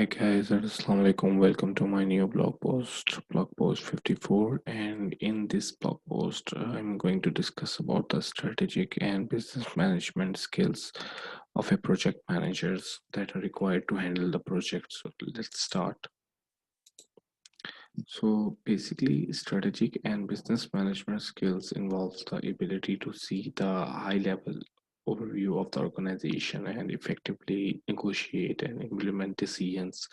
Hi guys, assalamu alaikum. Welcome to my new blog post 54. And in this blog post, I'm going to discuss about the strategic and business management skills of a project managers that are required to handle the project. So let's start. So basically, strategic and business management skills involves the ability to see the high level overview of the organization and effectively negotiate and implement decisions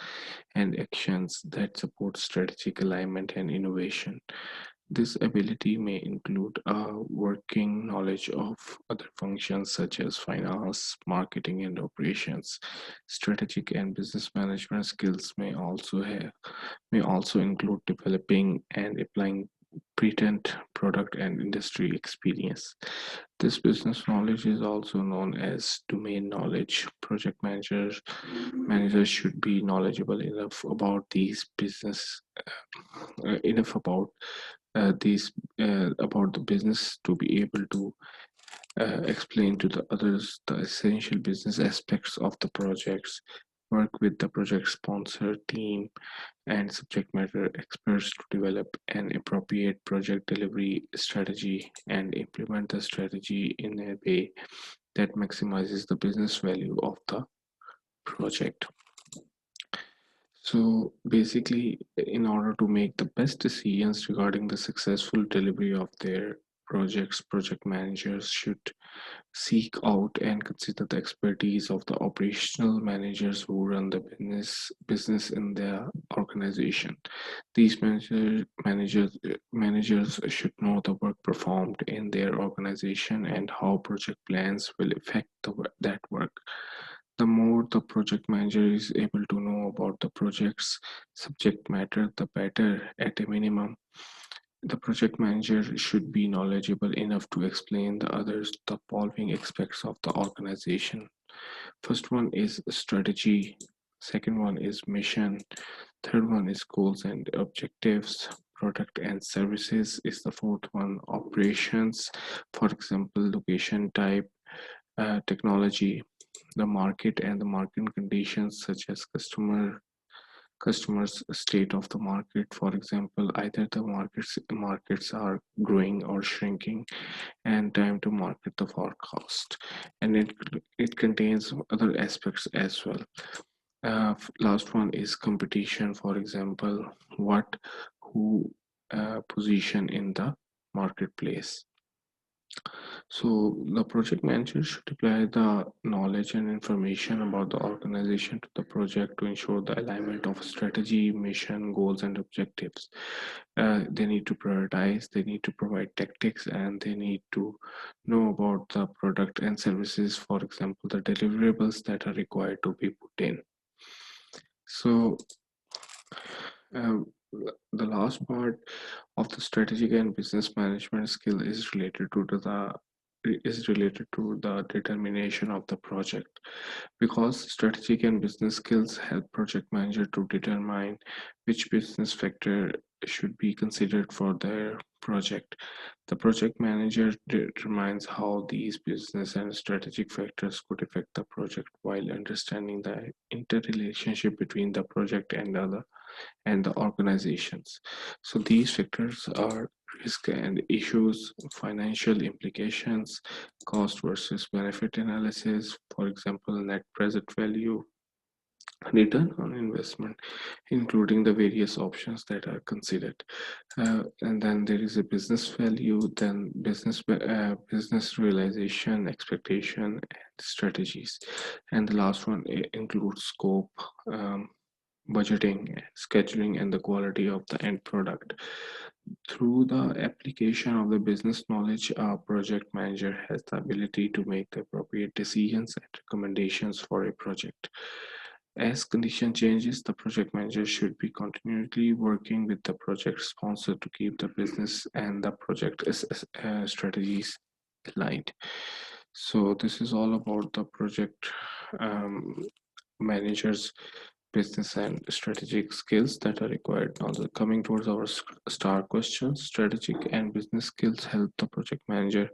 and actions that support strategic alignment and innovation. This ability may include a working knowledge of other functions such as finance, marketing, and operations. Strategic and business management skills may also include developing and applying patent, product, and industry experience. This business knowledge is also known as domain knowledge. Managers should be knowledgeable enough about these business enough these about the business to be able to explain to the others the essential business aspects of the projects, work with the project sponsor team and subject matter experts to develop an appropriate project delivery strategy and implement the strategy in a way that maximizes the business value of the project. So basically, in order to make the best decisions regarding the successful delivery of their projects, project managers should seek out and consider the expertise of the operational managers who run the business in their organization. These managers should know the work performed in their organization and how project plans will affect that work. The more the project manager is able to know about the project's subject matter, the better. At a minimum, the project manager should be knowledgeable enough to explain the others the following aspects of the organization. First one is strategy, second one is mission, third one is goals and objectives, product and services is the fourth one, operations, for example, location type, technology, the market and the market conditions such as customers state of the market, for example, either the markets are growing or shrinking, and time to market the forecast, and it contains other aspects as well. Last one is competition, for example, what who position in the marketplace. So the project manager should apply the knowledge and information about the organization to the project to ensure the alignment of strategy, mission, goals, and objectives. They need to prioritize, they need to provide tactics, and they need to know about the product and services, for example, the deliverables that are required to be put in. So um, the last part of the strategic and business management skill is related to the determination of the project, because strategic and business skills help project manager to determine which business factor should be considered for their project. The project manager determines how these business and strategic factors could affect the project while understanding the interrelationship between the project and the organizations. So these factors are risk and issues, financial implications, cost versus benefit analysis, for example, net present value, return on investment, including the various options that are considered. And then there is a business value, then business realization, expectation, and strategies. And the last one includes scope, budgeting, scheduling, and the quality of the end product. Through the application of the business knowledge, a project manager has the ability to make the appropriate decisions and recommendations for a project. As condition changes, the project manager should be continually working with the project sponsor to keep the business and the project strategies aligned. So this is all about the project managers business and strategic skills that are required. Now, coming towards our star questions, strategic and business skills help the project manager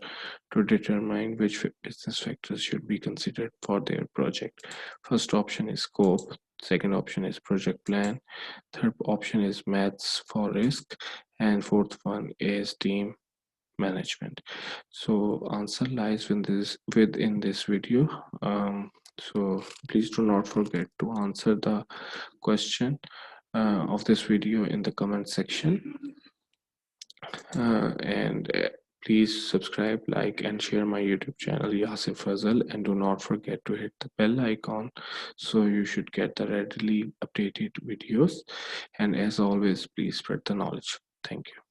to determine which business factors should be considered for their project. First option is scope. Second option is project plan. Third option is maths for risk, and fourth one is team management. So answer lies within this video. So please do not forget to answer the question of this video in the comment section, and please subscribe, like, and share my YouTube channel YasirFazal, and do not forget to hit the bell icon so you should get the readily updated videos. And as always, please spread the knowledge. Thank you.